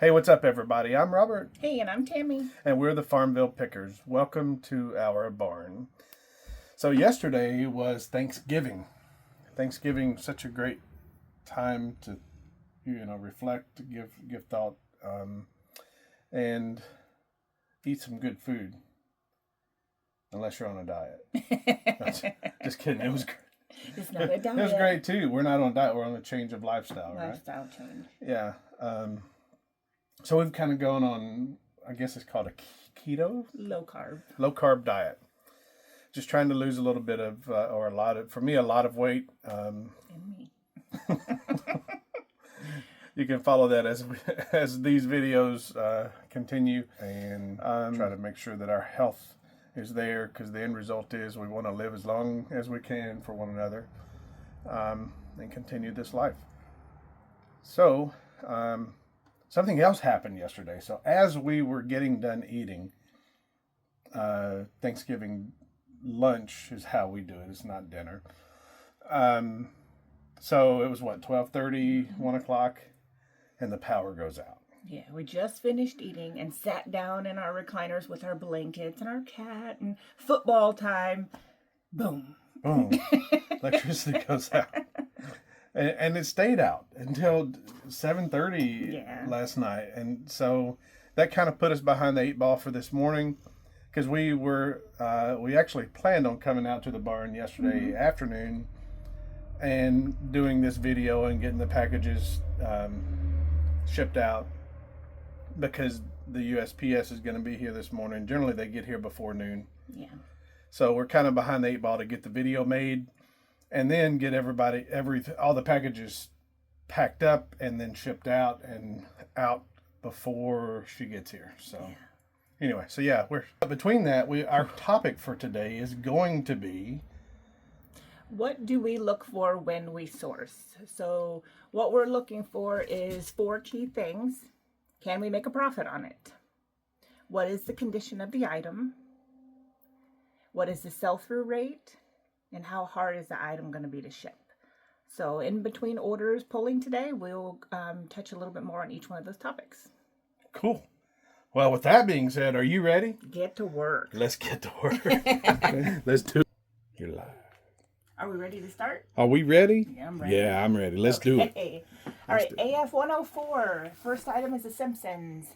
Hey, what's up, everybody? I'm Robert. Hey, and I'm Tammy. And we're the Farmville Pickers. Welcome to our barn. So yesterday was Thanksgiving. Thanksgiving, such a great time to, reflect, give thought, and eat some good food. Unless you're on a diet. Just kidding. It was great. It's not a diet. It was great too. We're not on a diet. We're on a change of lifestyle, right? Lifestyle change. Yeah. So we've kind of gone on, I guess it's called a keto? Low carb. Low carb diet. Just trying to lose a little bit of, or a lot of weight. And me. You can follow that as these videos continue, and try to make sure that our health is there, because the end result is we want to live as long as we can for one another, and continue this life. So, something else happened yesterday. So as we were getting done eating, Thanksgiving lunch is how we do it. It's not dinner. So it was 12:30, 1 o'clock, and the power goes out. Yeah, we just finished eating and sat down in our recliners with our blankets and our cat and football time. Boom. Boom. Electricity goes out. And it stayed out until 7:30 last night. And so that kind of put us behind the 8 ball for this morning, because we actually planned on coming out to the barn yesterday afternoon and doing this video and getting the packages shipped out, because the USPS is going to be here this morning. Generally, they get here before noon. Yeah. So we're kind of behind the 8 ball to get the video made, and then get all the packages packed up and then shipped out before she gets here. So anyway, we're between that. Our topic for today is going to be, what do we look for when we source? So what we're looking for is 4 key things. Can we make a profit on it? What is the condition of the item? What is the sell-through rate? And how hard is the item going to be to ship? So in between orders pulling today, we'll touch a little bit more on each one of those topics. Cool. Well, with that being said, are you ready? Get to work. Let's get to work. Let's do it. You're live. Are we ready to start? Are we ready? Yeah, I'm ready. Yeah, I'm ready. Let's do it. All right, AF 104. First item is The Simpsons.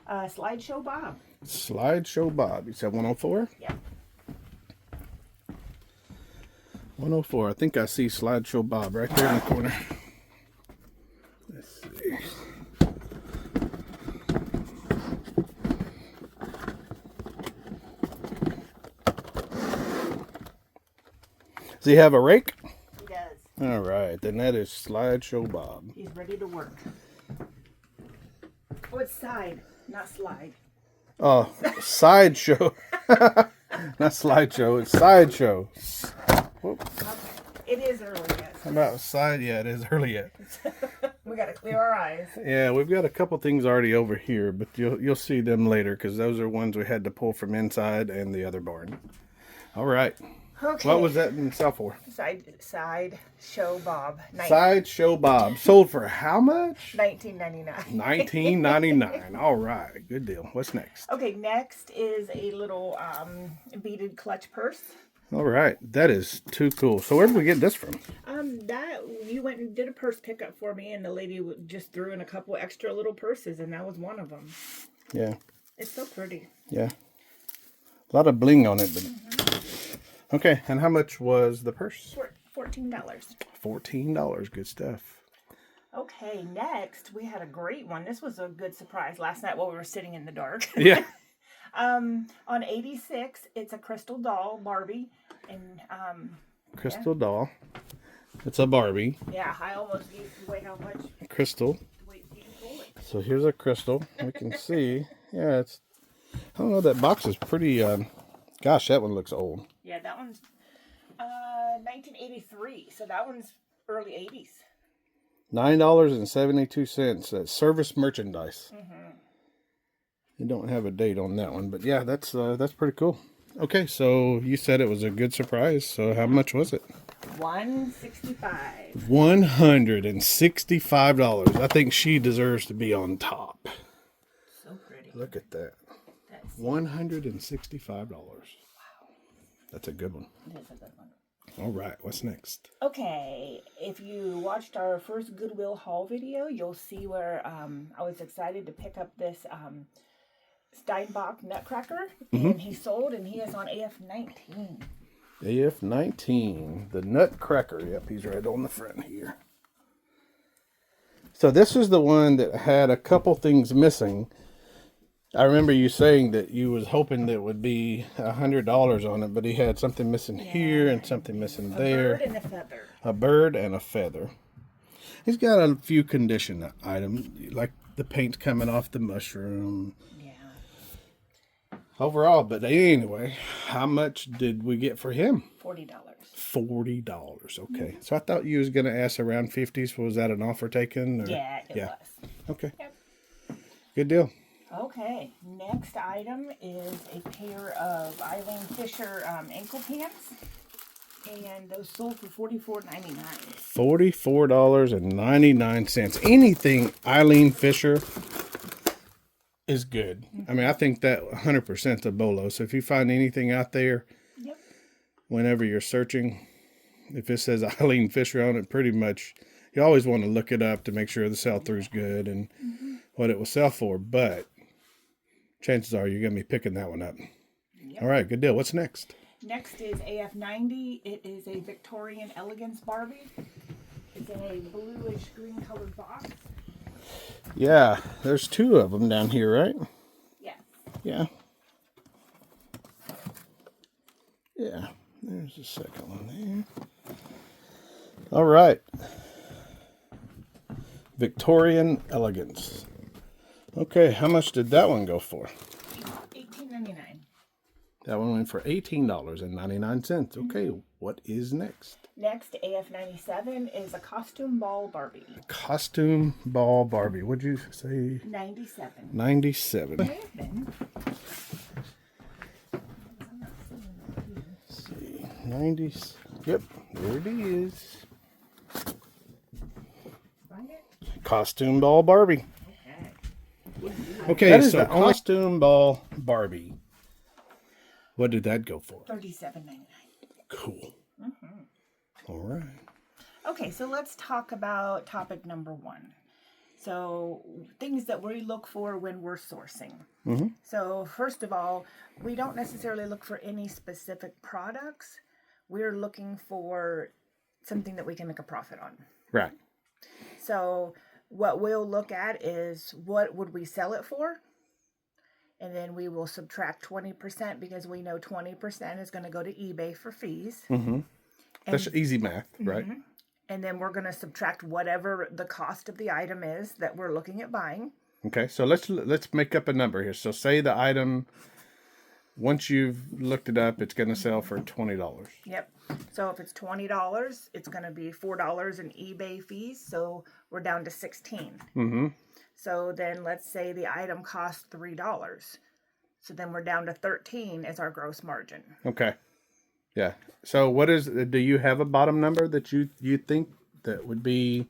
Slideshow Bob. Slideshow Bob. You said 104? Yeah. 104. I think I see Slideshow Bob right there in the corner. Let's see. Does he have a rake? He does. All right, then that is Slideshow Bob. He's ready to work. Oh, it's side, not slide. Oh, sideshow. Not slideshow, it's sideshow. Okay. It is early yet. How about side? Yeah, it is early yet. We got to clear our eyes. Yeah, we've got a couple things already over here, but you'll see them later, because those are ones we had to pull from inside and the other barn. All right. Okay. What was that in sell for? Side show Bob. Sideshow Bob. Sold for how much? $19.99. $19.99. All right. Good deal. What's next? Okay, next is a little beaded clutch purse. All right. That is too cool. So where did we get this from? That you went and did a purse pickup for me, and the lady just threw in a couple extra little purses, and that was one of them. Yeah. It's so pretty. Yeah. A lot of bling on it, but... Okay, and how much was the purse? $14. $14. Good stuff. Okay, next we had a great one. This was a good surprise last night while we were sitting in the dark. Yeah. On 86, it's a crystal doll, Barbie, and Crystal doll. It's a Barbie. Yeah, I almost gave away how much. Crystal. So here's a crystal. We can see. Yeah, it's. I don't know. That box is pretty. Gosh, that one looks old. Yeah, that one's 1983, so that one's early 80s. $9.72. That's service merchandise. You don't have a date on that one, but yeah, that's pretty cool. Okay, so you said it was a good surprise. So how much was it? $165. $165. I think she deserves to be on top. Look at that. That's $165. Wow. That's a good one. It is a good one. All right, what's next? Okay, if you watched our first Goodwill haul video, you'll see where I was excited to pick up this Steinbach Nutcracker, and he sold, and he is on AF19. AF19, the Nutcracker. Yep, he's right on the front here. So this is the one that had a couple things missing. I remember you saying that you was hoping that it would be $100 on it, but he had something missing here and something missing there. A bird and a feather. A bird and a feather. He's got a few condition items, like the paint coming off the mushroom. Yeah. Overall, but anyway, how much did we get for him? $40. $40. Okay. So I thought you was going to ask around 50s. Was that an offer taken? Or? Yeah, it was. Okay. Yep. Good deal. Okay, next item is a pair of Eileen Fisher ankle pants, and those sold for $44.99. $44.99. Anything Eileen Fisher is good. I mean, I think that 100% a bolo. So if you find anything out there, whenever you're searching, if it says Eileen Fisher on it, pretty much you always want to look it up to make sure the sell-through's good and what it will sell for. But chances are you're going to be picking that one up. All right, good deal. What's next? Next is AF90. It is a Victorian Elegance Barbie. It's in a bluish green colored box. Yeah, there's two of them down here, right? Yeah. Yeah. Yeah, there's the second one there. All right. Victorian Elegance. Okay, how much did that one go for? $18.99. That one went for $18.99. Okay, what is next? Next, AF97 is a costume ball Barbie. Costume ball Barbie. What'd you say? 97. 97. May have been. Let's see. 90. Yep, there it is. Find it? Costume ball Barbie. Okay, so costume ball Barbie. What did that go for? $37.99. Cool. All right. Okay, so let's talk about topic number one. So things that we look for when we're sourcing. So first of all, we don't necessarily look for any specific products. We're looking for something that we can make a profit on. Right. So what we'll look at is what would we sell it for? And then we will subtract 20% because we know 20% is going to go to eBay for fees. That's easy math, right? And then we're going to subtract whatever the cost of the item is that we're looking at buying. Okay, so let's make up a number here. So say the item, once you've looked it up, it's going to sell for $20. Yep. So if it's $20, it's going to be $4 in eBay fees. So we're down to $16. So then let's say the item costs $3. So then we're down to $13 as our gross margin. Okay. Yeah. So do you have a bottom number that you think that would be?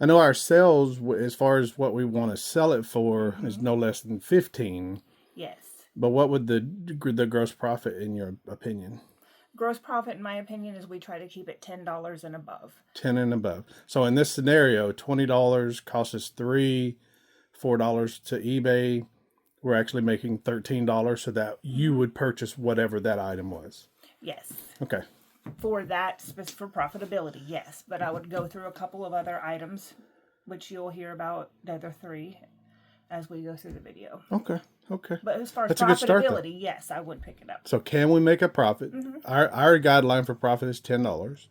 I know our sales, as far as what we want to sell it for, is no less than 15. Yes. But what would the gross profit in your opinion? Gross profit, in my opinion, is we try to keep it $10 and above. 10 and above. So in this scenario, $20 costs us $4 to eBay. We're actually making $13 so that you would purchase whatever that item was. Yes. Okay. For profitability, yes. But I would go through a couple of other items, which you'll hear about the other three as we go through the video. Okay. But as far as That's a good start, profitability, yes, I would pick it up. So can we make a profit? Our guideline for profit is $10.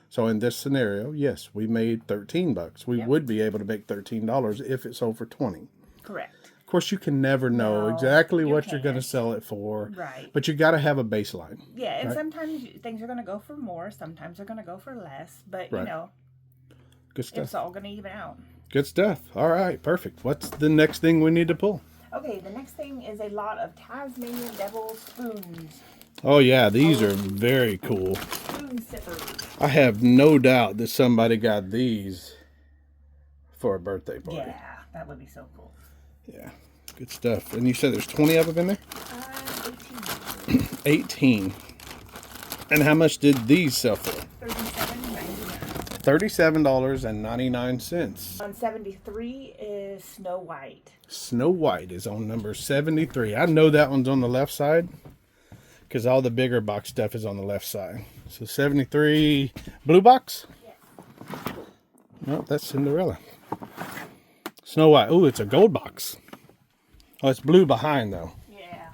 So in this scenario, yes, we made $13. We would be able to make $13 if it sold for $20. Correct. Of course, you can never know exactly what you're going to can't. sell it for. Right. But you got to have a baseline. Yeah, and sometimes things are going to go for more. Sometimes they're going to go for less. But, you know, good stuff. It's all going to even out. Good stuff. All right, perfect. What's the next thing we need to pull? Okay, the next thing is a lot of Tasmanian Devil spoons. Oh, yeah, these are very cool. Spoon sippers. I have no doubt that somebody got these for a birthday party. Yeah, that would be so cool. Yeah, good stuff. And you said there's 20 of them in there? 18. 18. And how much did these sell for? $37.99. On 73 is Snow White. Snow White is on number 73. I know that one's on the left side because all the bigger box stuff is on the left side. So 73 blue box? Yes. No, that's Cinderella. Snow White. Oh, it's a gold box. Oh, it's blue behind though. Yeah.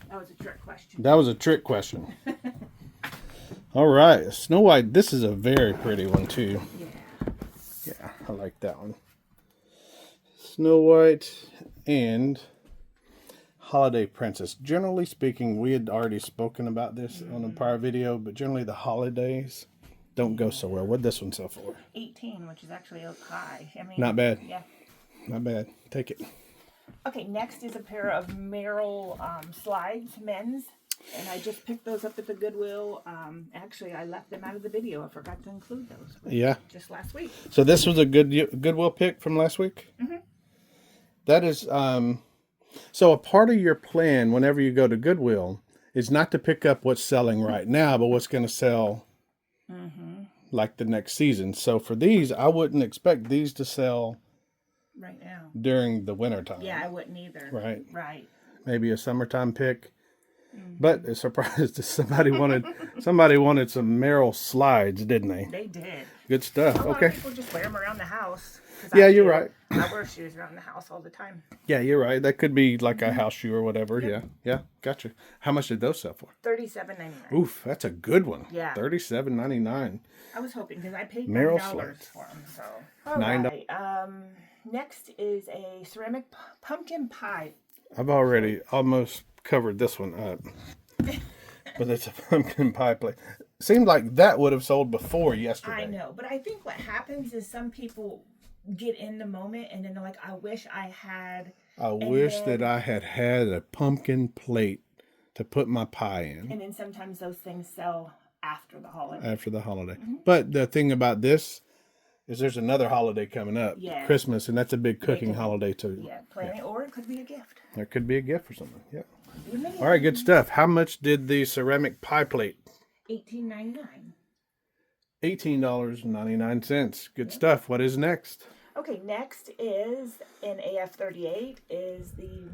That was a trick question. That was a trick question. All right. Snow White. This is a very pretty one too. Yeah. Yeah, I like that one. Snow White and Holiday Princess. Generally speaking, we had already spoken about this on a prior video, but generally the holidays don't go so well. What'd this one sell for? 18, which is actually high. I mean, Not bad. Yeah. Not bad. Take it. Okay, next is a pair of Merrill slides, men's. And I just picked those up at the Goodwill. Actually, I left them out of the video. I forgot to include those. Yeah. Just last week. So this was a Goodwill pick from last week? Mm-hmm. That is, so a part of your plan whenever you go to Goodwill is not to pick up what's selling right now, but what's going to sell like the next season. So for these, I wouldn't expect these to sell right now during the winter time. Yeah, I wouldn't either. Right. Right. Maybe a summertime pick. But it's surprised that somebody wanted some Merrill slides, didn't they? They did. Good stuff. A lot Okay. of people just wear them around the house. Yeah, you're right. I wear shoes around the house all the time. Yeah, you're right. That could be like a house shoe or whatever. Yep. Yeah. Gotcha. How much did those sell for? $37.99. Oof, that's a good one. Yeah. $37.99. I was hoping because I paid Merrill $9 slides. for them. So all $9. right. Next is a ceramic pumpkin pie. I've already almost covered this one up. But it's a pumpkin pie plate. Seemed like that would have sold before yesterday. I know, but I think what happens is some people get in the moment and then they're like, I wish I had. I wish that I had had a pumpkin plate to put my pie in. And then sometimes those things sell after the holiday. After the holiday. But the thing about this is there's another holiday coming up. Yeah. Christmas, and that's a big cooking holiday too. Yeah, planning, or it could be a gift. There could be a gift for someone. Yeah. All right, good stuff. How much did the ceramic pie plate? $18.99. $18.99. Good stuff. What is next? Okay, next is in AF38 is the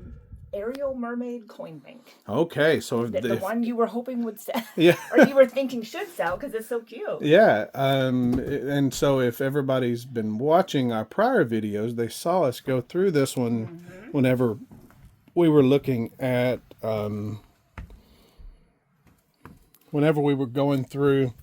Ariel Mermaid Coin Bank. Okay, so the one you were hoping would sell. Yeah. Or you were thinking should sell because it's so cute. Yeah, and so if everybody's been watching our prior videos, they saw us go through this one whenever we were looking at, whenever we were going through,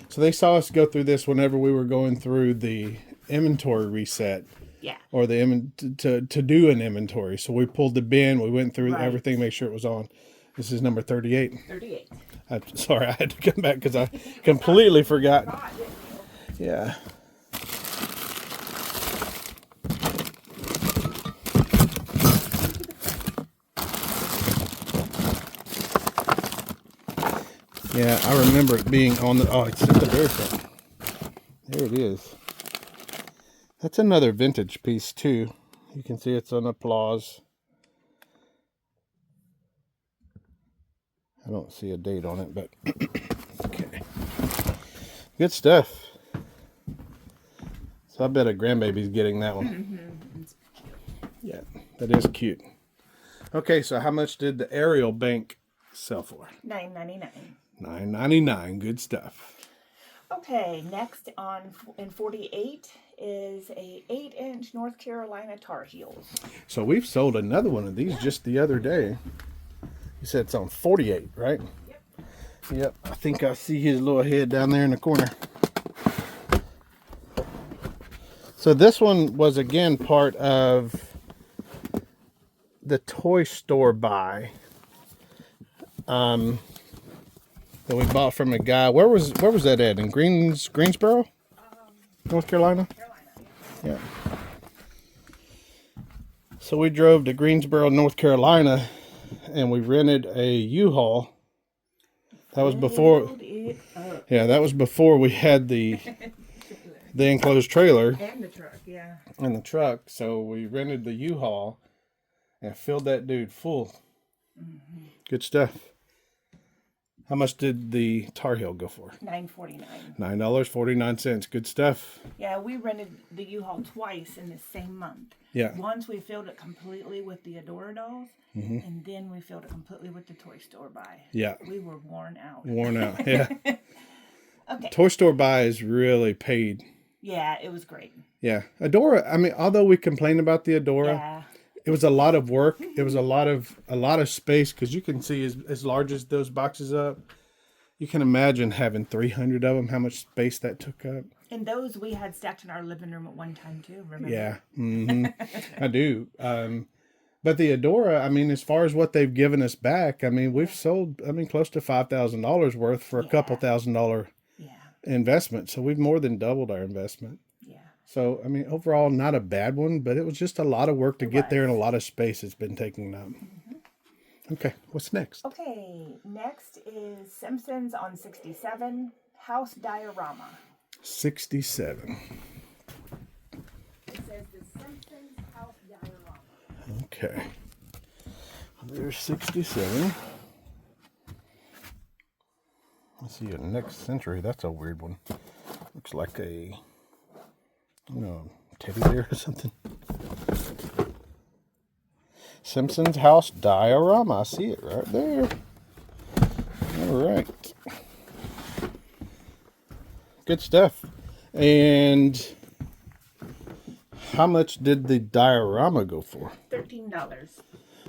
so they saw us go through this whenever we were going through the inventory reset. Yeah. Or the to do an inventory. So we pulled the bin, we went through everything, make sure it was on. This is number 38. 38. I'm sorry, I had to come back because I completely forgot. Yeah. Yeah, I remember it being on the, oh, it's at the very front. There it is. That's another vintage piece too. You can see it's on applause. I don't see a date on it, but okay. Good stuff. So I bet a grandbaby's getting that one. Yeah, that is cute. Okay, so how much did the Ariel Bank sell for? $9.99. $9.99. Good stuff. Okay, next in 48 is a 8-inch North Carolina Tar Heels. So we've sold another one of these just the other day. You said it's on 48, right? Yep. Yep. I think I see his little head down there in the corner. So this one was again part of the toy store buy that we bought from a guy. Where was that at? In Greensboro, North Carolina. Yeah. So we drove to Greensboro, North Carolina, and we rented a U-Haul. That was before. Yeah, that was before we had the the enclosed trailer. And the truck, yeah. And the truck. So we rented the U-Haul and filled that dude full. Mm-hmm. Good stuff. How much did the Tar Heel go for? $9.49. $9.49. Good stuff. Yeah, we rented the U-Haul twice in the same month. Yeah. Once we filled it completely with the Adora dolls, and then we filled it completely with the Toy Store buy. Yeah. We were worn out. Worn out, yeah. Okay. Toy Store buy is really paid. Yeah, it was great. Yeah. Adora, I mean, although we complained about the Adora, it was a lot of work. It was a lot of space, because you can see as large as those boxes up. You can imagine having 300 of them, how much space that took up. And those we had stacked in our living room at one time too, remember? Yeah, I do. But the Adora, I mean, as far as what they've given us back, I mean, we've sold, close to $5,000 worth for a couple $1,000 investment. So we've more than doubled our investment. Yeah. So, I mean, overall, not a bad one, but it was just a lot of work to get there, and a lot of space it's been taking up. Okay, what's next? Okay, next is Simpsons on 67, House Diorama. 67. It says the Simpsons House Diorama. Okay. There's 67. Let's see, a next century. That's a weird one. Looks like a, teddy bear or something. Simpsons House Diorama. I see it right there. All right. Good stuff. And how much did the diorama go for? $13.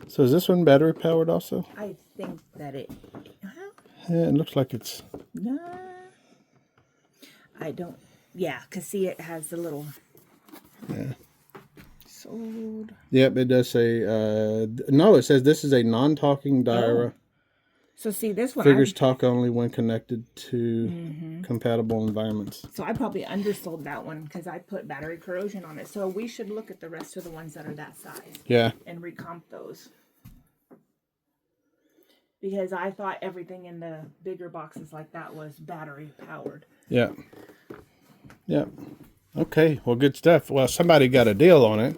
So is this one battery powered also? I think that it... Yeah, it looks like it's... No. I don't... Yeah, because see, it has the little... Yeah. Sold. Yep, it does say... no, it says this is a non-talking diorama. Oh. So see, this one... Figures talk only when connected to compatible environments. So I probably undersold that one because I put battery corrosion on it. So we should look at the rest of the ones that are that size. Yeah. And recomp those. Because I thought everything in the bigger boxes like that was battery powered. Yeah. Yeah. Okay. Well, good stuff. Well, somebody got a deal on it.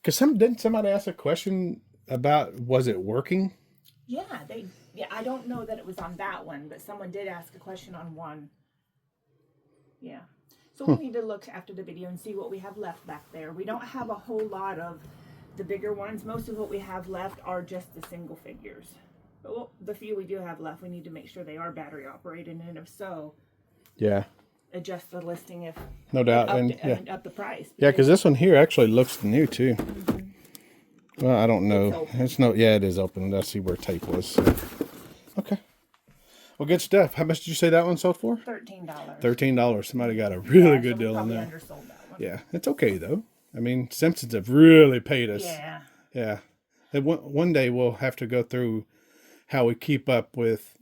Because didn't somebody ask a question about, was it working? Yeah, I don't know that it was on that one, but someone did ask a question on one. Yeah. So we need to look after the video and see what we have left back there. We don't have a whole lot of the bigger ones. Most of what we have left are just the single figures. But the few we do have left, we need to make sure they are battery operated, and if so, yeah, adjust the listing if no doubt, and up the price. Yeah, because this one here actually looks new too. Well, I don't know. It is open. Let's see where tape was. So. Okay. Well, good stuff. How much did you say that one sold for? $13. $13. Somebody got a really good deal on there. Undersold that one. Yeah, it's okay though. I mean, Simpsons have really paid us. Yeah. Yeah. And one day we'll have to go through how we keep up with,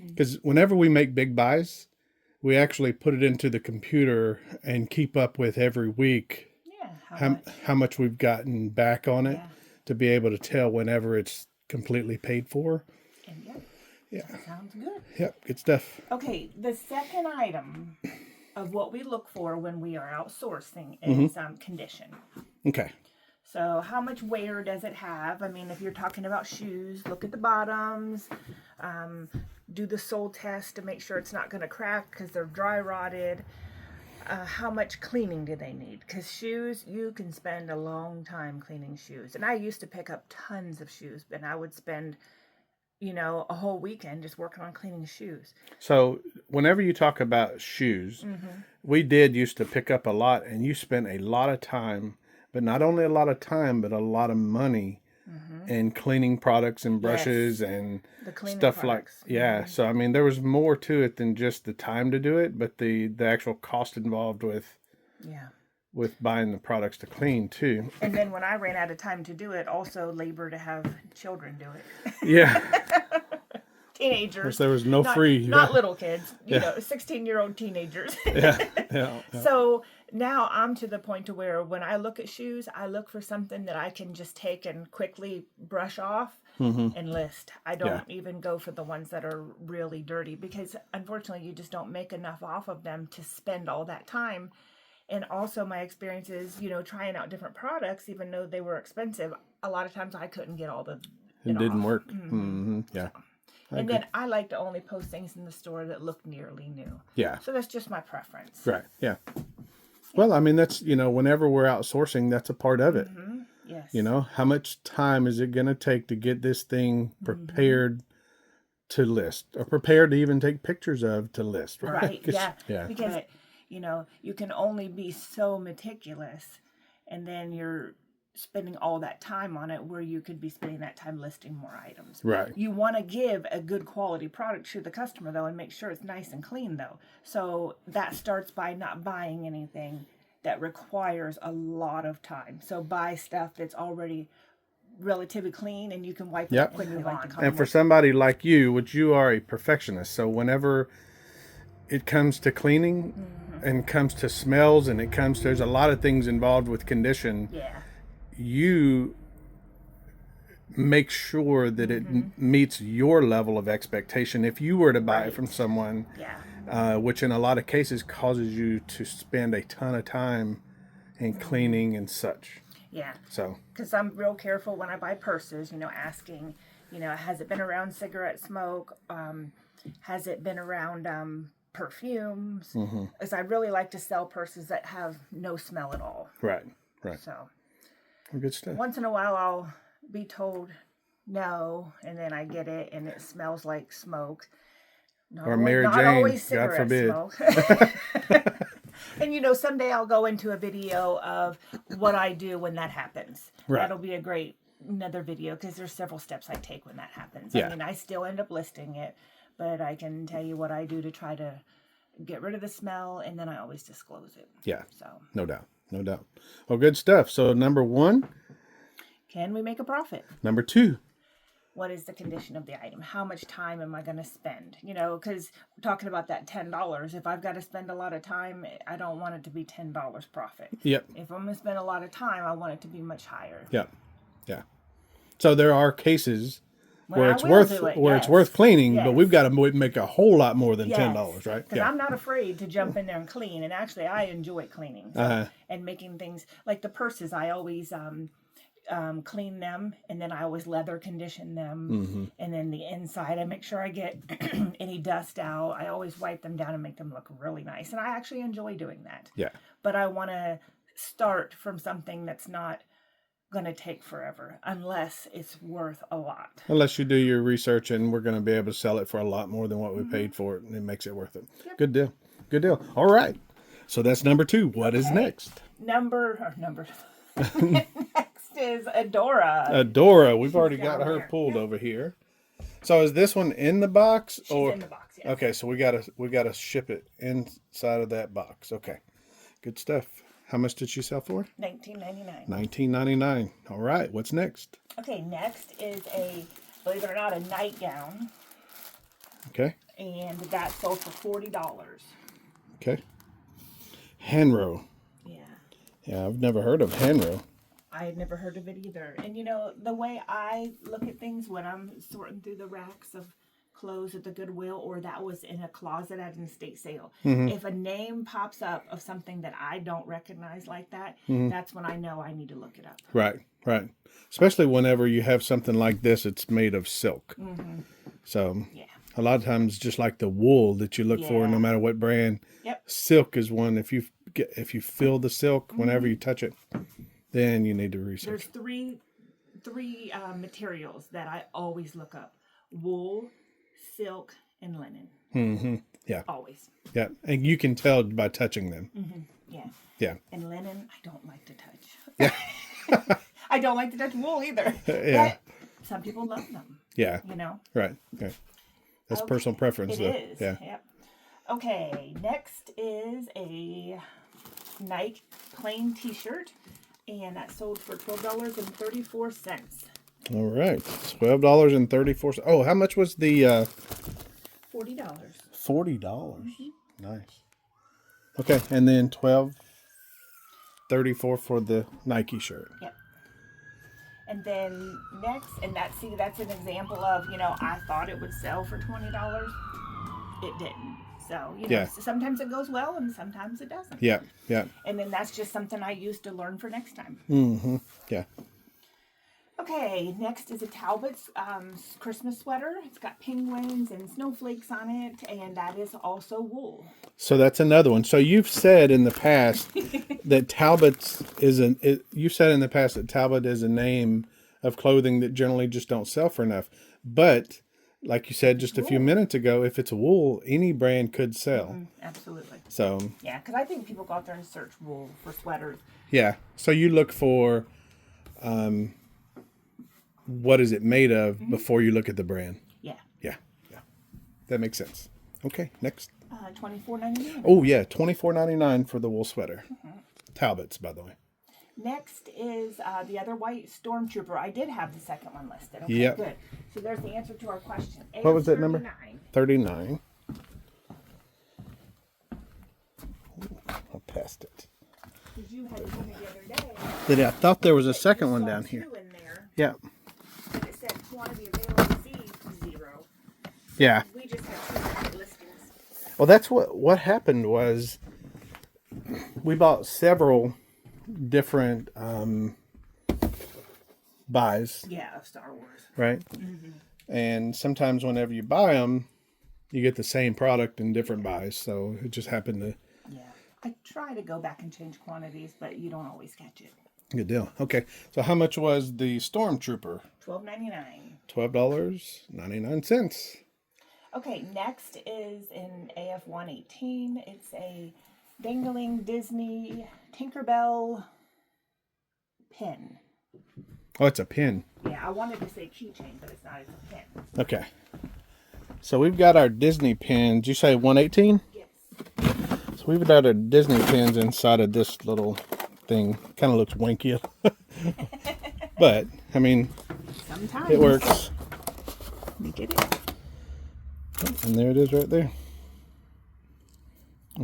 because whenever we make big buys, we actually put it into the computer and keep up with every week. Yeah. How much we've gotten back on it. Yeah. To be able to tell whenever it's completely paid for. And yeah. Sounds good. Yep, good stuff. Okay, the second item of what we look for when we are outsourcing is condition. Okay. So how much wear does it have? I mean, if you're talking about shoes, look at the bottoms. Do the sole test to make sure it's not going to crack because they're dry rotted. How much cleaning do they need? Because shoes, you can spend a long time cleaning shoes. And I used to pick up tons of shoes, and I would spend, a whole weekend just working on cleaning shoes. So whenever you talk about shoes, we did used to pick up a lot, and you spent a lot of time, but not only a lot of time, but a lot of money in cleaning products and brushes and stuff products. So I mean, there was more to it than just the time to do it, but the actual cost involved with buying the products to clean too. And then when I ran out of time to do it, also labor to have children do it. Yeah. teenagers. There was no not, free. Not little kids, you know, 16-year-old teenagers. Yeah. So now I'm to the point to where when I look at shoes, I look for something that I can just take and quickly brush off and list. I don't even go for the ones that are really dirty because unfortunately you just don't make enough off of them to spend all that time. And also my experience is, you know, trying out different products, even though they were expensive, a lot of times I couldn't get all the It didn't off. work. Yeah. And then I like to only post things in the store that look nearly new. Yeah. So that's just my preference. Right. Yeah. Well, I mean, that's, you know, whenever we're outsourcing, that's a part of it. Yes. You know, how much time is it going to take to get this thing prepared to list or prepared to even take pictures of to list? Right. Yeah. Because, you know, you can only be so meticulous and then you're spending all that time on it where you could be spending that time listing more items. Right. You want to give a good quality product to the customer though and make sure it's nice and clean though. So that starts by not buying anything that requires a lot of time. So buy stuff that's already relatively clean and you can wipe it up when you want to. And for somebody like you, which you are a perfectionist, so whenever it comes to cleaning and comes to smells and there's a lot of things involved with condition. Yeah. You make sure that it meets your level of expectation. If you were to buy it from someone, which in a lot of cases causes you to spend a ton of time in cleaning and such. Yeah. So. Because I'm real careful when I buy purses, you know, asking, you know, has it been around cigarette smoke? Has it been around perfumes? Because I really like to sell purses that have no smell at all. Right. So. Good stuff. Once in a while, I'll be told no, and then I get it, and it smells like smoke. Or Mary Jane, God forbid. Smoke. And, you know, someday I'll go into a video of what I do when that happens. Right. That'll be another video, because there's several steps I take when that happens. Yeah. I mean, I still end up listing it, but I can tell you what I do to try to get rid of the smell, and then I always disclose it. Yeah. So. No doubt. Well, good stuff. So number 1. Can we make a profit? Number 2. What is the condition of the item? How much time am I going to spend? You know, because we're talking about that $10. If I've got to spend a lot of time, I don't want it to be $10 profit. Yep. If I'm going to spend a lot of time, I want it to be much higher. Yeah. So there are cases where it's it's worth cleaning, but we've got to make a whole lot more than $10, right? Because I'm not afraid to jump in there and clean, and actually I enjoy cleaning and making things like the purses. I always clean them, and then I always leather condition them, and then the inside I make sure I get any dust out. I always wipe them down and make them look really nice, and I actually enjoy doing that. Yeah. But I want to start from something that's not going to take forever unless it's worth a lot. Unless you do your research and we're going to be able to sell it for a lot more than what we paid for it, and it makes it worth it. Yep. Good deal. All right. So that's number 2. What is next? Number next is Adora. Adora. We've already got her pulled over here. So is this one in the box? She's in the box, yes. Okay, so we gotta ship it inside of that box. Okay. Good stuff. How much did she sell for? $19.99. $19.99. All right. What's next? Okay, next is believe it or not, a nightgown. Okay. And that sold for $40. Okay. Hanro. Yeah. Yeah, I've never heard of Hanro. I had never heard of it either. And you know, the way I look at things when I'm sorting through the racks of clothes at the Goodwill, or that was in a closet at an estate sale. If a name pops up of something that I don't recognize like that, that's when I know I need to look it up. Right. Especially whenever you have something like this, it's made of silk. So a lot of times, just like the wool that you look for, no matter what brand, silk is one. If you feel the silk whenever you touch it, then you need to research. There's three materials that I always look up: wool, silk, and linen. Yeah. Always. Yeah. And you can tell by touching them. Yeah. Yeah. And linen, I don't like to touch. Yeah. I don't like to touch wool either. Yeah. But some people love them. Yeah. You know? Right. Okay. That's personal preference, though. It is. Yeah. Yep. Okay. Next is a Nike plain t-shirt. And that sold for $12.34. All right, $12.34. Oh, how much was the $40. $40? Nice. Okay, and then $12.34 for the Nike shirt. Yep. And then next, and that's an example of, I thought it would sell for $20. It didn't. So, sometimes it goes well and sometimes it doesn't. Yeah, yeah. And then that's just something I used to learn for next time. Mm-hmm. Yeah. Okay, next is a Talbot's Christmas sweater. It's got penguins and snowflakes on it, and that is also wool. So that's another one. So you've said in the past that Talbot's you said in the past that Talbot is a name of clothing that generally just don't sell for enough. But like you said just a few minutes ago, if it's wool, any brand could sell. Mm-hmm, absolutely. So yeah, because I think people go out there and search wool for sweaters. Yeah. So you look for what is it made of before you look at the brand. Yeah. Yeah. Yeah. That makes sense. Okay, next. $24.99. Oh yeah, $24.99 for the wool sweater. Talbot's, by the way. Next is the other white Stormtrooper. I did have the second one listed. Okay, yep. Good. So there's the answer to our question. What was that number? 39. I passed it. Because you had it in the other day. I thought there was a second one down here. In there, yeah. and it said quantity available seeds 0. Yeah. We just had 2 listings. Well, that's what happened was we bought several different buys. Yeah, of Star Wars. Right? Mm-hmm. And sometimes whenever you buy them, you get the same product in different buys. So it just happened to... Yeah. I try to go back and change quantities, but you don't always catch it. Good deal. Okay. So how much was the Stormtrooper? $12.99. $12.99. Okay, next is in AF 118. It's a dangling Disney Tinkerbell pin. Oh, it's a pin. Yeah, I wanted to say keychain, but it's not. It's a pin. Okay. So we've got our Disney pins. Did you say 118? Yes. So we've got our Disney pins inside of this little thing. Kind of looks wanky. But, I mean, sometimes it works. We get it. And there it is right there.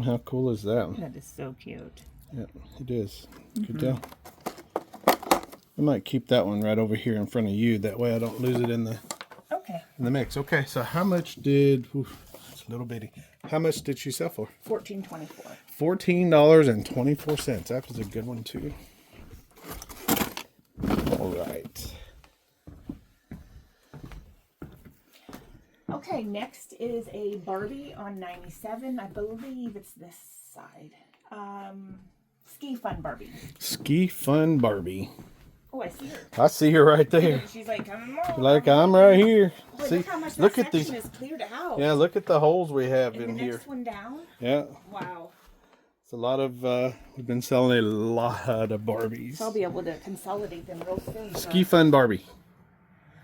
How cool is that? That is so cute. Yeah, it is. Good deal. I might keep that one right over here in front of you. That way I don't lose it in the mix. Okay, so how much did... it's a little bitty. How much did she sell for? $14.24. $14.24. That was a good one, too. All right. Okay, next is a Barbie on 97. I believe it's this side. Ski Fun Barbie. Ski Fun Barbie. Oh, I see her. I see her right there. She's like, come on. Like, I'm right here. Boy, see, look how much look that at these. section is cleared out. Yeah, look at the holes we have in the here. next one down? Yeah. Wow. It's a lot of, we've been selling a lot of Barbies. So I'll be able to consolidate them real soon. Ski Fun Barbie.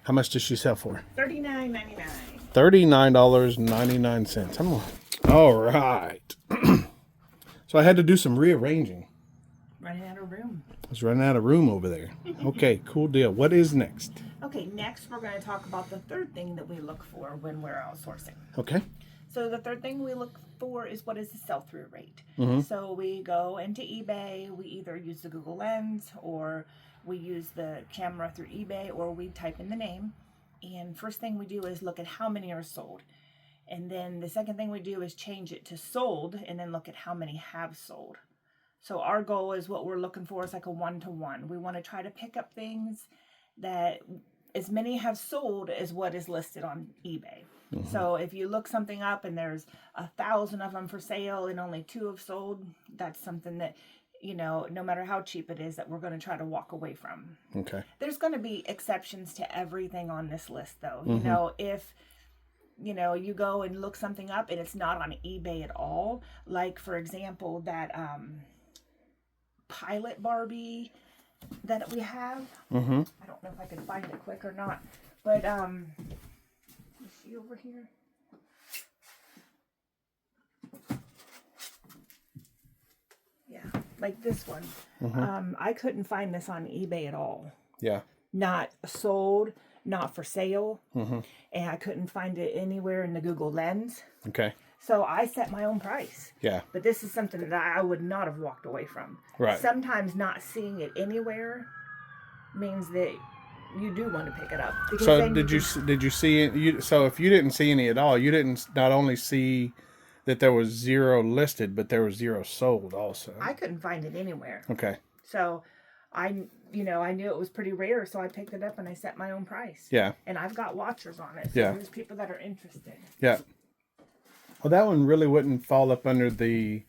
How much does she sell for? $39.99. $39.99. All right. So I had to do some rearranging. Running out of room. I was running out of room over there. Okay, cool deal. What is next? Okay, next we're going to talk about the third thing that we look for when we're outsourcing. Okay. So the third thing we look for is what is the sell-through rate. Mm-hmm. So we go into eBay, we either use the Google Lens or we use the camera through eBay or we type in the name. And first thing we do is look at how many are sold. And then the second thing we do is change it to sold and then look at how many have sold. So our goal is what we're looking for is like a 1-to-1. We want to try to pick up things that as many have sold as what is listed on eBay. Mm-hmm. So if you look something up and there's 1,000 of them for sale and only 2 have sold, that's something that, no matter how cheap it is, that we're going to try to walk away from. Okay. There's going to be exceptions to everything on this list, though. Mm-hmm. If you go and look something up and it's not on eBay at all, like for example that Pilot Barbie that we have. Mm-hmm. I don't know if I can find it quick or not, but is she over here? Yeah, like this one. Mm-hmm. I couldn't find this on eBay at all. Yeah. not sold, not for sale. And I couldn't find it anywhere in the Google Lens. Okay. So I set my own price. Yeah. But this is something that I would not have walked away from. Right. Sometimes not seeing it anywhere means that you do want to pick it up. So did you see it? So if you didn't see any at all, you didn't not only see that there was 0 listed, but there was 0 sold also. I couldn't find it anywhere. Okay. So I knew it was pretty rare, so I picked it up and I set my own price. Yeah. And I've got watchers on it. So there's people that are interested. Yeah. Well, that one really wouldn't fall up under the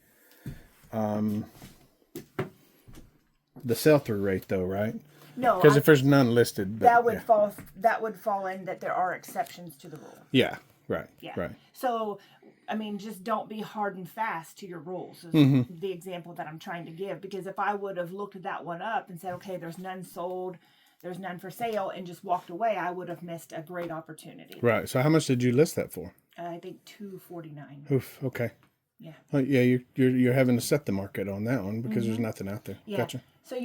sell-through rate, though, right? No, because if there's none listed, that would fall. That would fall in that there are exceptions to the rule. Yeah. Right. Yeah. Right. So, I mean, just don't be hard and fast to your rules. Is the example that I'm trying to give. Because if I would have looked that one up and said, okay, there's none sold, there's none for sale, and just walked away, I would have missed a great opportunity. Right. So how much did you list that for? I think $249. Oof. Okay. Yeah. Yeah. You're having to set the market on that one because there's nothing out there. Yeah. Gotcha. So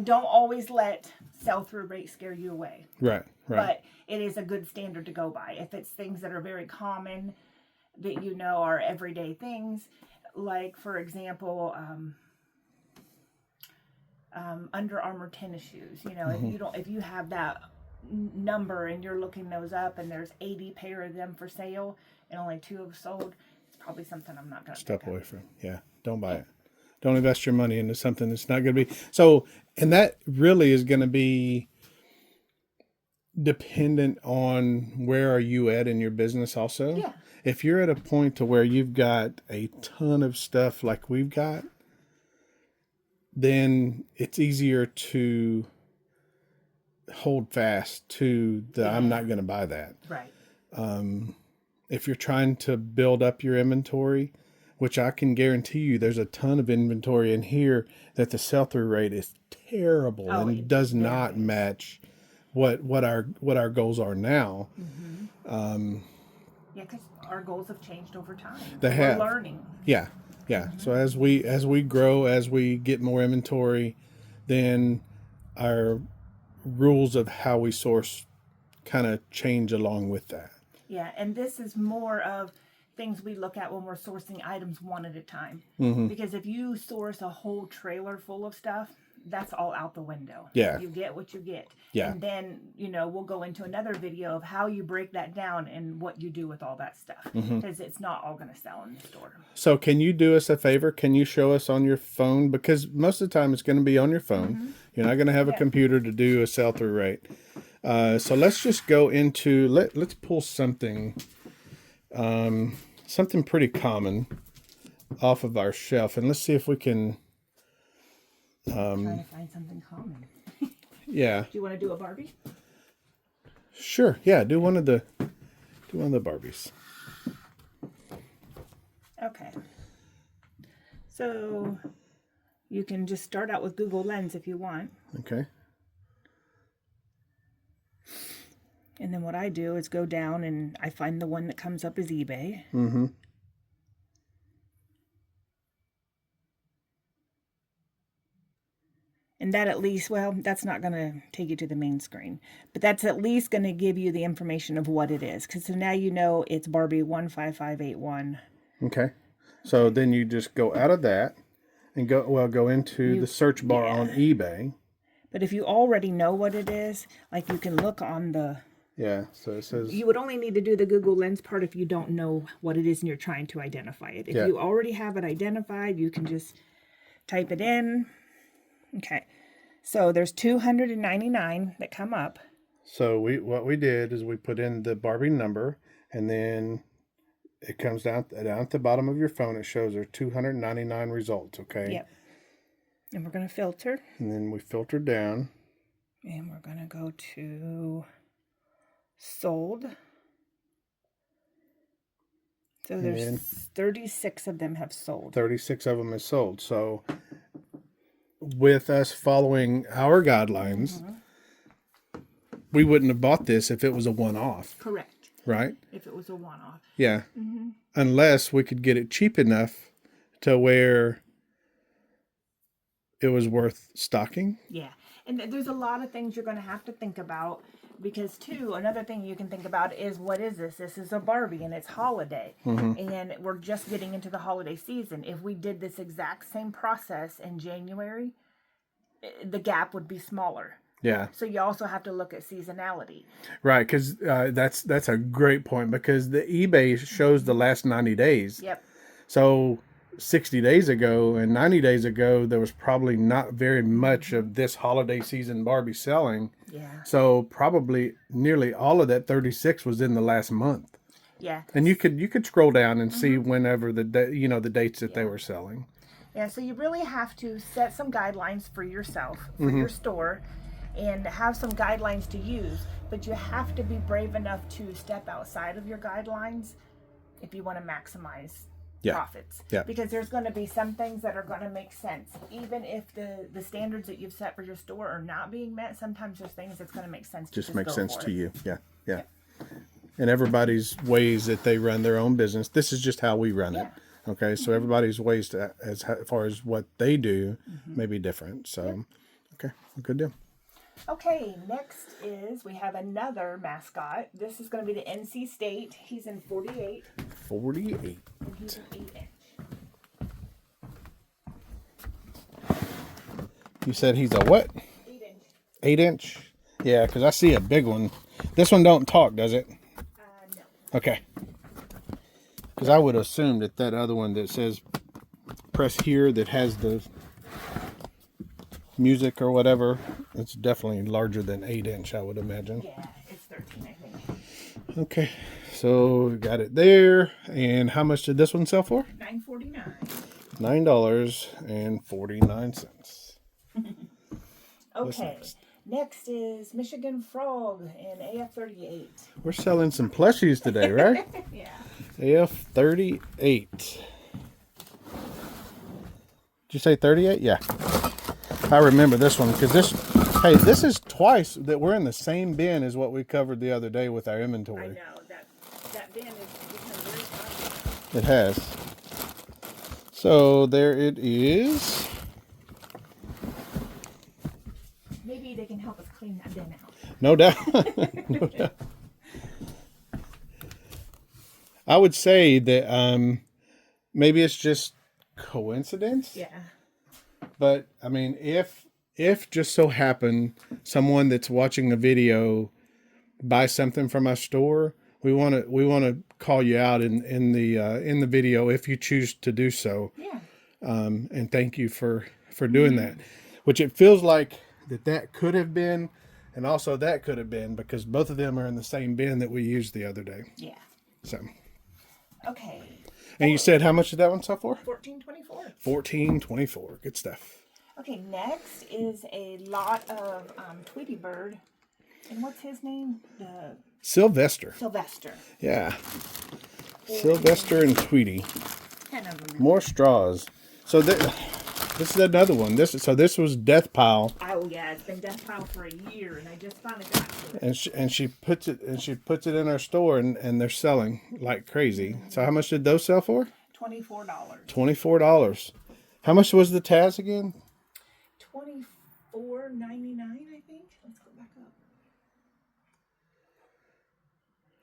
don't always let sell-through rate scare you away. Right. Right. But it is a good standard to go by. If it's things that are very common, that are everyday things, like for example, Under Armour tennis shoes. If you have that number and you're looking those up and there's 80 pair of them for sale and only 2 have sold, it's probably something I'm not going to step away from. Yeah, don't buy it. Don't invest your money into something that's not going to be. So, and that really is going to be dependent on where are you at in your business also. Yeah. If you're at a point to where you've got a ton of stuff like we've got, then it's easier to hold fast to I'm not going to buy that. Right. If you're trying to build up your inventory, which I can guarantee you there's a ton of inventory in here that the sell-through rate is terrible and does not match what our goals are now. Because our goals have changed over time. They have. We're learning. Yeah. So as we grow, as we get more inventory, then our rules of how we source kind of change along with that. Yeah, and this is more of things we look at when we're sourcing items one at a time. Because if you source a whole trailer full of stuff, that's all out the window. Yeah. You get what you get. Yeah. And then, we'll go into another video of how you break that down and what you do with all that stuff. Because it's not all going to sell in the store. So can you do us a favor? Can you show us on your phone? Because most of the time it's going to be on your phone. You're not going to have a computer to do a sell-through rate. So let's just go into, let's pull something pretty common off of our shelf. And let's see if we can... trying to find something common. Yeah. Do you want to do a Barbie? Sure. Yeah. Do one of the Barbies. Okay. So you can just start out with Google Lens if you want. Okay. And then what I do is go down and I find the one that comes up as eBay. And that at least, that's not going to take you to the main screen. But that's at least going to give you the information of what it is. Because so now you know it's Barbie 15581. Okay. So then you just go out of that and go into the search bar on eBay. But if you already know what it is, like you can look on the... Yeah, so it says... You would only need to do the Google Lens part if you don't know what it is and you're trying to identify it. If you already have it identified, you can just type it in. Okay, so there's 299 that come up. So what we did is we put in the Barbie number, and then it comes down at the bottom of your phone. It shows there 299 results. Okay. Yep. And we're gonna filter. And then we filter down. And we're gonna go to sold. So there's 36 of them have sold. 36 of them is sold. So with us following our guidelines, we wouldn't have bought this if it was a one-off. Correct. Right? If it was a one-off. Yeah. Unless we could get it cheap enough to where it was worth stocking. Yeah. And there's a lot of things you're going to have to think about because, too, another thing you can think about is what is this? This is a Barbie and it's holiday. And we're just getting into the holiday season. If we did this exact same process in January, the gap would be smaller. Yeah. So you also have to look at seasonality. Right, because that's a great point because the eBay shows the last 90 days. Yep. So 60 days ago and 90 days ago, there was probably not very much of this holiday season Barbie selling. Yeah. So probably nearly all of that 36 was in the last month. Yeah. And you could scroll down and see whenever the dates that they were selling. Yeah, so you really have to set some guidelines for yourself, for your store, and have some guidelines to use. But you have to be brave enough to step outside of your guidelines if you want to maximize profits. Yeah. Because there's going to be some things that are going to make sense. Even if the standards that you've set for your store are not being met, sometimes there's things that's going to make sense. Just makes sense to you. Yeah. And everybody's ways that they run their own business. This is just how we run it. Okay, so everybody's ways to, as far as what they do may be different. So, okay, good deal. Okay, next is we have another mascot. This is going to be the NC State. He's in 48. 48. And he's an 8-inch. You said he's a what? 8-inch. 8-inch? Yeah, because I see a big one. This one don't talk, does it? No. Okay. Because I would assume that other one that says press here that has the music or whatever, it's definitely larger than 8-inch, I would imagine. Yeah, it's 13, I think. Okay, so we got it there. And how much did this one sell for? $9.49. $9.49. Okay, next is Michigan Frog in AF38. We're selling some plushies today, right? Yeah. AF38. Did you say 38? Yeah. I remember this one because this is twice that we're in the same bin as what we covered the other day with our inventory. I know that bin is become very popular. It has. So there it is. Maybe they can help us clean that bin out. No doubt. No doubt. I would say that maybe it's just coincidence. Yeah. But I mean, if just so happen someone that's watching the video buys something from our store, we want to call you out in the video if you choose to do so. Yeah. And thank you for doing that. Which it feels like that could have been, and also that could have been, because both of them are in the same bin that we used the other day. Yeah. So. Okay. And you said how much did that one sell for? $14.24. $14.24. Good stuff. Okay, next is a lot of Tweety Bird. And what's his name? Sylvester. Yeah. Sylvester and Tweety. 10 of them. More straws. So this is another one. This was Death Pile. Oh yeah, it's been Death Pile for a year, and I just finally got to it. And she puts it in our store, and they're selling like crazy. So how much did those sell for? $24. $24. How much was the Taz again? $24.99, I think. Let's go back up.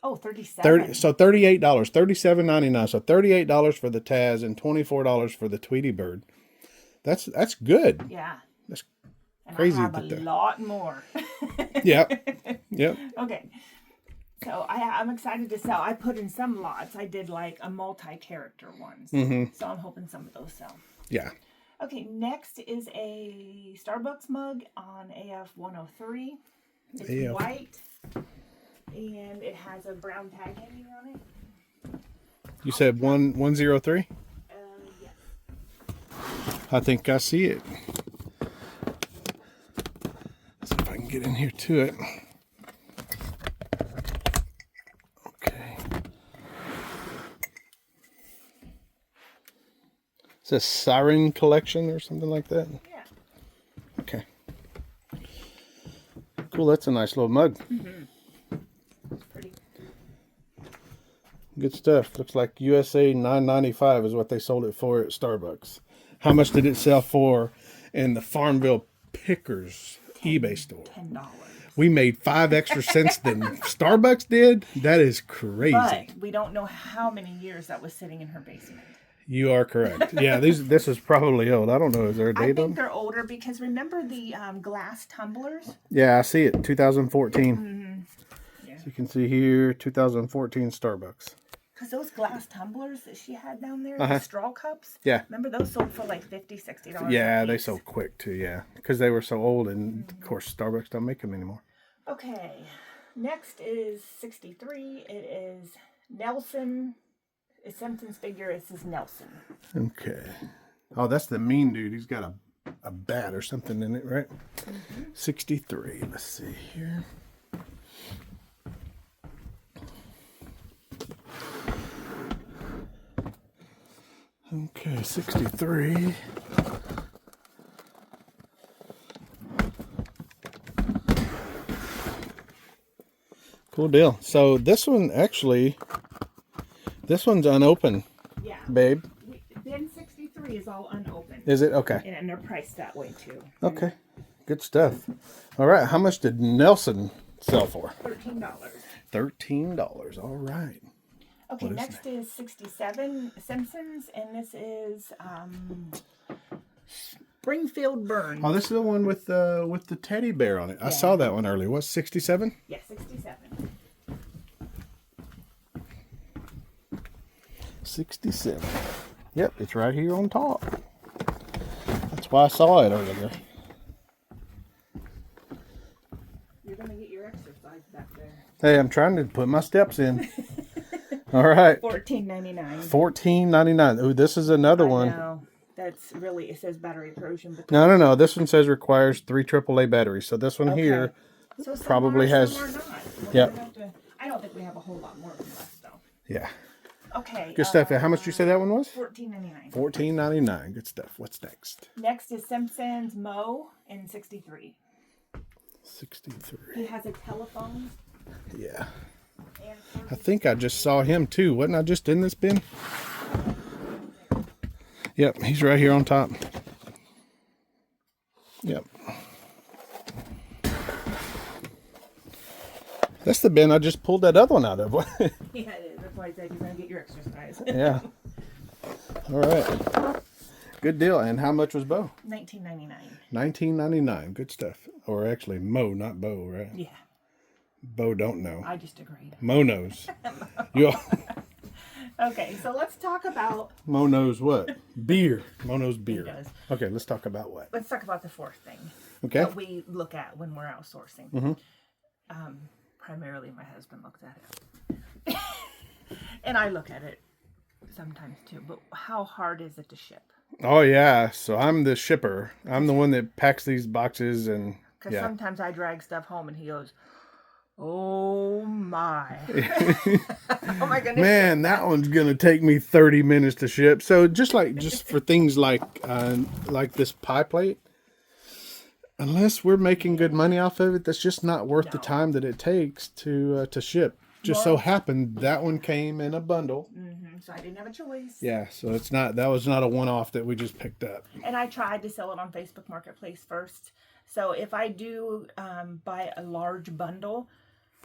Oh, $37. So $38. $37.99. So $38 for the Taz and $24 for the Tweety Bird. That's good. Yeah. That's and crazy. I have a lot more. Yep. Okay. So I'm excited to sell. I put in some lots. I did like a multi-character ones. So I'm hoping some of those sell. Yeah. Okay, next is a Starbucks mug on AF 103. It's white, and it has a brown tag hanging on it. You said 103? Yes. I think I see it. Let's see if I can get in here to it. Okay. It's a Siren Collection or something like that? Yeah. Okay. Cool, that's a nice little mug. It's pretty. Good stuff. Looks like USA $9.95 is what they sold it for at Starbucks. How much did it sell for in the Farmville Pickers eBay store. $10. We made 5 extra cents than Starbucks did. That is crazy. But we don't know how many years that was sitting in her basement. You are correct. Yeah, this is probably old. I don't know. Is there a date on I think them? they're older because remember the glass tumblers? Yeah, I see it. 2014. Yeah. So you can see here, 2014 Starbucks. Because those glass tumblers that she had down there, the straw cups. Yeah. Remember those sold for like $50, $60 Yeah, a they piece? sold quick too, yeah. Because they were so old, and of course Starbucks don't make them anymore. Okay. Next is 63. It is Nelson. It's Simpson's figure. It says Nelson. Okay. Oh, that's the mean dude. He's got a bat or something in it, right? 63. Let's see here. Okay, 63. Cool deal. So this one actually, this one's unopened. Yeah. Babe. Bin 63 is all unopened. Is it? Okay. And they're priced that way too. Okay. Good stuff. All right. How much did Nelson sell for? $13. $13. All right. Okay, next is 67 Simpsons, and this is Springfield Burn. Oh, this is the one with the teddy bear on it. I saw that one earlier. What's 67? Yeah, 67. 67. Yep, it's right here on top. That's why I saw it earlier. You're going to get your exercise back there. Hey, I'm trying to put my steps in. All right. $14.99. $14.99. Ooh, this is another one. No, that's really, it says battery corrosion. But No. This one says requires 3 AAA batteries. So this one here so some probably are, has. some are not. Yep. I don't think we have a whole lot more than left, though. Yeah. Okay. Good stuff. How much did you say that one was? $14.99. $14.99. Good stuff. What's next? Next is Simpsons Mo in 63. 63. He has a telephone. Yeah. And I think I just saw him too. Wasn't I just in this bin? Yep, he's right here on top. Yep. That's the bin I just pulled that other one out of. yeah, it is. That's why I said you're going to get your exercise. Yeah. All right. Good deal. And how much was Bo? $19.99. $19.99. Good stuff. Or actually Mo, not Bo, right? Yeah. Bo don't know. I just agreed. Mo knows. You Okay, so let's talk about... Mo knows what? Beer. Mo knows beer. He does. Okay, let's talk about what? Let's talk about the fourth thing Okay. that we look at when we're outsourcing. Primarily, my husband looks at it. And I look at it sometimes too. But how hard is it to ship? Oh, yeah. So I'm the shipper. I'm the one that packs these boxes and... Because sometimes I drag stuff home and he goes... Oh my. Oh my goodness. Man, that one's going to take me 30 minutes to ship. So just for things like this pie plate, unless we're making good money off of it, that's just not worth the time that it takes to ship. Just so happened that one came in a bundle. So I didn't have a choice. Yeah, so that was not a one-off that we just picked up. And I tried to sell it on Facebook Marketplace first. So if I do buy a large bundle,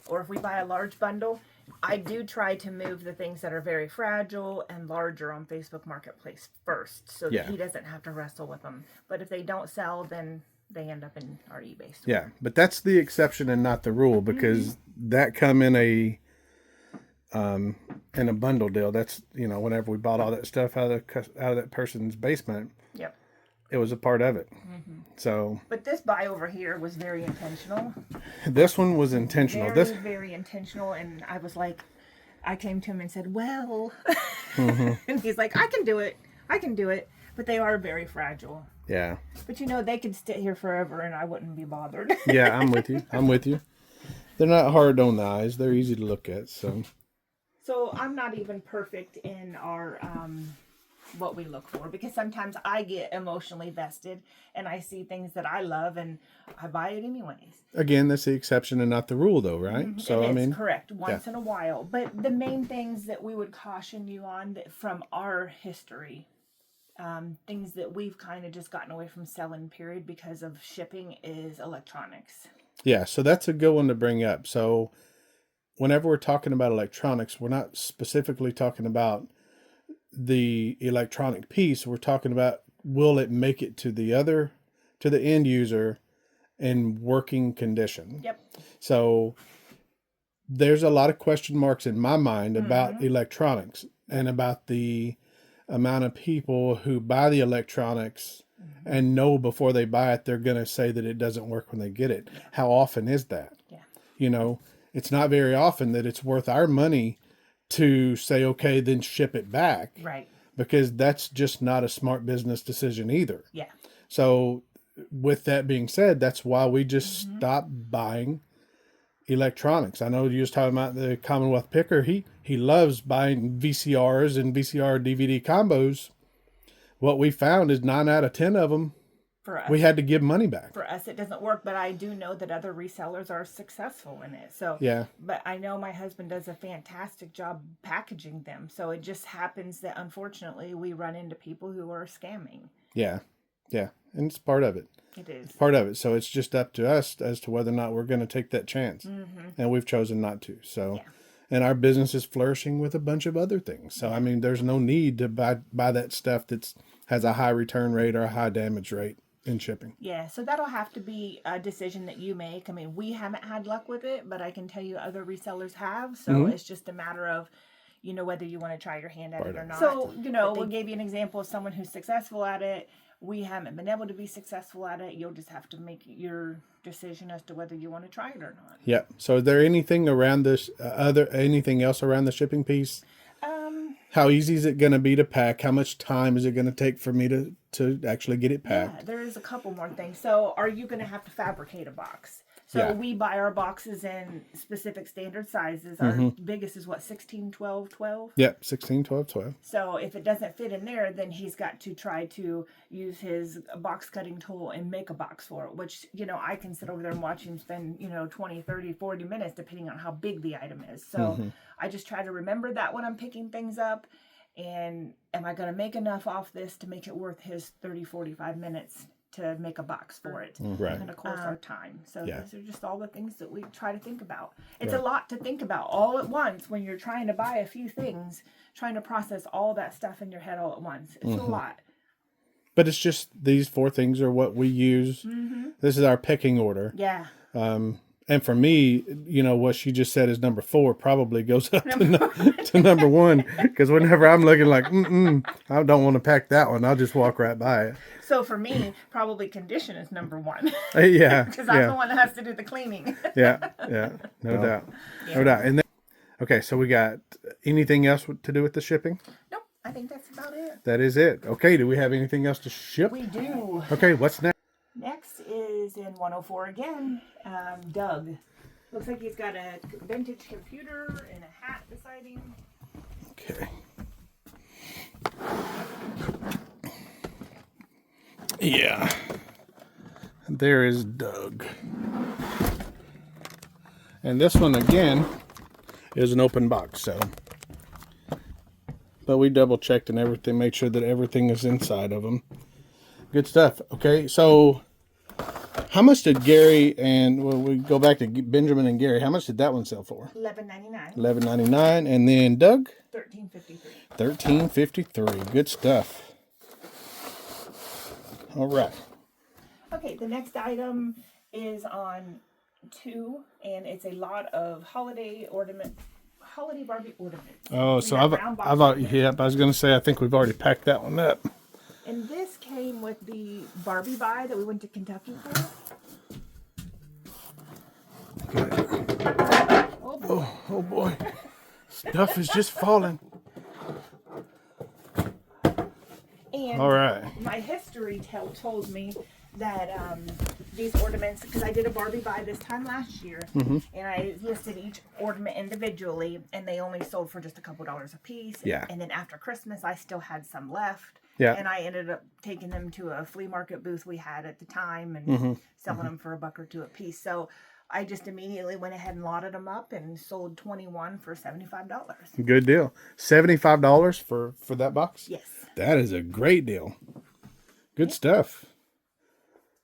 or if we buy a large bundle, I do try to move the things that are very fragile and larger on Facebook Marketplace first, so that he doesn't have to wrestle with them. But if they don't sell, then they end up in our eBay store. Yeah, but that's the exception and not the rule, because that come in a bundle deal. That's, whenever we bought all that stuff out of that person's basement. Yep. It was a part of it. So. But this buy over here was very intentional. This one was intentional. Very intentional. And I was like, I came to him and said, well, and he's like, I can do it. But they are very fragile. Yeah. But they could sit here forever and I wouldn't be bothered. Yeah, I'm with you. They're not hard on the eyes. They're easy to look at. So I'm not even perfect in our what we look for, because sometimes I get emotionally vested and I see things that I love and I buy it anyways. Again, that's the exception and not the rule, though, right? So It is correct, once in a while. But the main things that we would caution you on from our history things that we've kind of just gotten away from selling, period, because of shipping is electronics. Yeah, so that's a good one to bring up. So whenever we're talking about electronics, we're not specifically talking about the electronic piece. We're talking about, will it make it to the end user in working condition? Yep. So there's a lot of question marks in my mind about electronics and about the amount of people who buy the electronics and know before they buy it, they're going to say that it doesn't work when they get it. Yeah. How often is that? Yeah. It's not very often that it's worth our money to say, okay, then ship it back. Right. Because that's just not a smart business decision either. Yeah. So with that being said, that's why we just stopped buying electronics. I know you was talking about the Commonwealth Picker. He loves buying VCRs and VCR DVD combos. What we found is 9 out of 10 of them, for us, we had to give money back. For us, it doesn't work, but I do know that other resellers are successful in it. So yeah. But I know my husband does a fantastic job packaging them. So it just happens that unfortunately we run into people who are scamming. Yeah. Yeah. And it's part of it. It is. It's part of it. So it's just up to us as to whether or not we're going to take that chance. And we've chosen not to. So, yeah. And our business is flourishing with a bunch of other things. So, I mean, there's no need to buy that stuff has a high return rate or a high damage rate in shipping. Yeah. So that'll have to be a decision that you make. I mean, we haven't had luck with it, but I can tell you other resellers have. So it's just a matter of, whether you want to try your hand at it or not. So, we'll give you an example of someone who's successful at it. We haven't been able to be successful at it. You'll just have to make your decision as to whether you want to try it or not. Yeah. So is there anything around this, anything else around the shipping piece? How easy is it going to be to pack? How much time is it going to take for me to actually get it packed? Yeah, there is a couple more things. So are you going to have to fabricate a box? So we buy our boxes in specific standard sizes. Our biggest is 16, 12, 12? Yep, 16, 12, 12. So if it doesn't fit in there, then he's got to try to use his box cutting tool and make a box for it, which, I can sit over there and watch him spend, 20, 30, 40 minutes, depending on how big the item is. So I just try to remember that when I'm picking things up. And am I going to make enough off this to make it worth his 30, 45 minutes to make a box for it? Right. And of course our time. So those are just all the things that we try to think about. It's a lot to think about all at once when you're trying to buy a few things, trying to process all that stuff in your head all at once. It's a lot. But it's just these 4 things are what we use. This is our pecking order. Yeah. And for me, what she just said is number 4 probably goes up to number 1. Because whenever I'm looking like, I don't want to pack that one, I'll just walk right by it. So for me, probably condition is number 1. Yeah. Because I'm the one that has to do the cleaning. Yeah. No doubt. Yeah. No doubt. And then, okay, so we got anything else to do with the shipping? Nope. I think that's about it. That is it. Okay, do we have anything else to ship? We do. Okay, what's next? Next is in 104 again, Doug. Looks like he's got a vintage computer and a hat beside him. Okay. Yeah. There is Doug. And this one again is an open box, so. But we double checked and everything, made sure that everything is inside of them. Good stuff. Okay, so how much did Gary and we go back to Benjamin and Gary? How much did that one sell for? $11.99. $11.99, and then Doug? $13.53. $13.53. Good stuff. All right. Okay, the next item is on 2, and it's a lot of holiday Barbie ornaments. Oh, so I was going to say I think we've already packed that one up. And this came with the Barbie buy that we went to Kentucky for. Oh boy. Stuff is just falling. And all right. My history told me that these ornaments, because I did a Barbie buy this time last year, and I listed each ornament individually, and they only sold for just a couple dollars a piece. Yeah. And then after Christmas, I still had some left. Yeah. And I ended up taking them to a flea market booth we had at the time and selling them for $1 or $2 a piece. So I just immediately went ahead and lotted them up and sold 21 for $75. Good deal. $75 for that box? Yes. That is a great deal. Good stuff.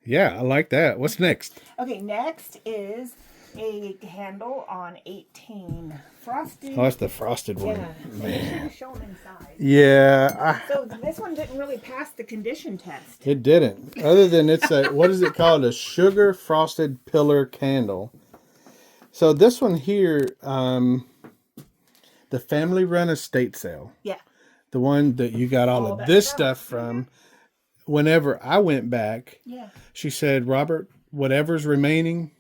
Yeah, I like that. What's next? Okay, next is a handle on 18 frosted. Oh, that's the frosted one. Yeah, so it should be shown inside. Yeah. So this one didn't really pass the condition test. It didn't. Other than it's a, what is it called? A sugar frosted pillar candle. So this one here, the family run estate sale. Yeah. The one that you got all of this stuff from. Whenever I went back, she said, Robert, whatever's remaining,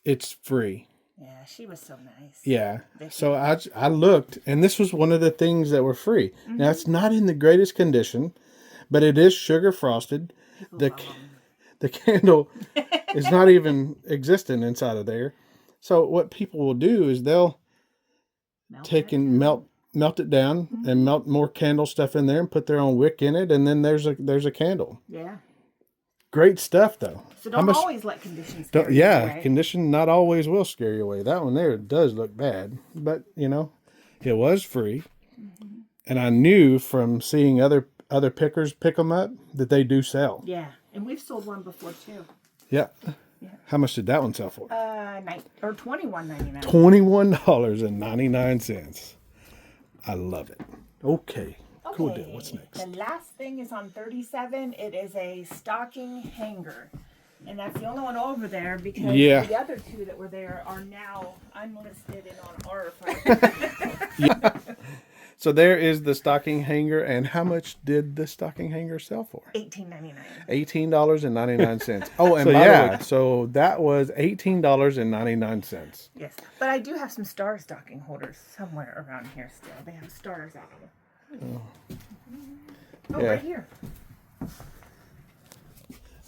it's free. Yeah, she was so nice. Yeah. Vicky. So I looked, and this was one of the things that were free. Mm-hmm. Now, it's not in the greatest condition, but it is sugar frosted. The candle is not even existent inside of there. So what people will do is they'll melt it down and melt more candle stuff in there and put their own wick in it, and then there's a candle. Yeah. Great stuff, though. So don't always let conditions scare you away. Condition not always will scare you away. That one there does look bad, but it was free, and I knew from seeing other pickers pick them up that they do sell. Yeah, and we've sold one before too. Yeah. How much did that one sell for? $21.99. $21.99. I love it. Okay. Cool deal. What's next? The last thing is on 37. It is a stocking hanger. And that's the only one over there because the other two that were there are now unlisted and on our file. So there is the stocking hanger. And how much did the stocking hanger sell for? $18.99. $18.99. Oh, and by the way, so that was $18.99. Yes. But I do have some star stocking holders somewhere around here still. They have stars on them. Right here.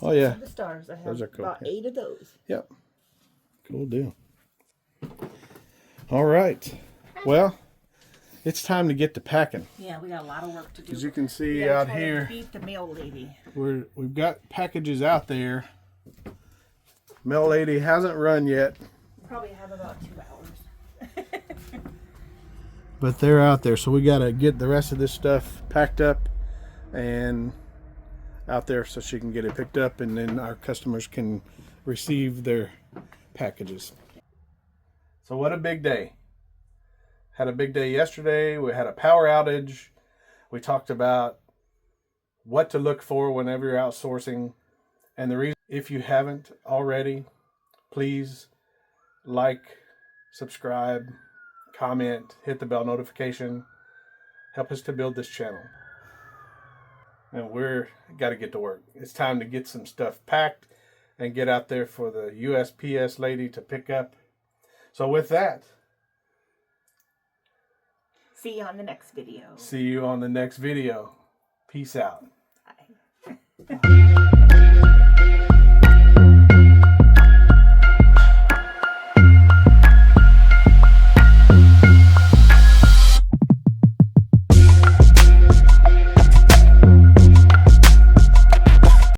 Oh, yeah. The stars. I have those are cool. About 8 of those. Yep. Cool deal. All right. Well, it's time to get to packing. Yeah, we got a lot of work to do. As you can see out here, beat the mail lady. We've got packages out there. Mail lady hasn't run yet. Probably have about 2 hours. But they're out there, so we got to get the rest of this stuff packed up and out there so she can get it picked up, and then our customers can receive their packages. So what a big day. Had a big day yesterday. We had a power outage. We talked about what to look for whenever you're outsourcing. And the reason, if you haven't already, please like, subscribe, comment, hit the bell notification. Help us to build this channel. And we're got to get to work. It's time to get some stuff packed and get out there for the USPS lady to pick up. So with that, see you on the next video. See you on the next video. Peace out. Bye.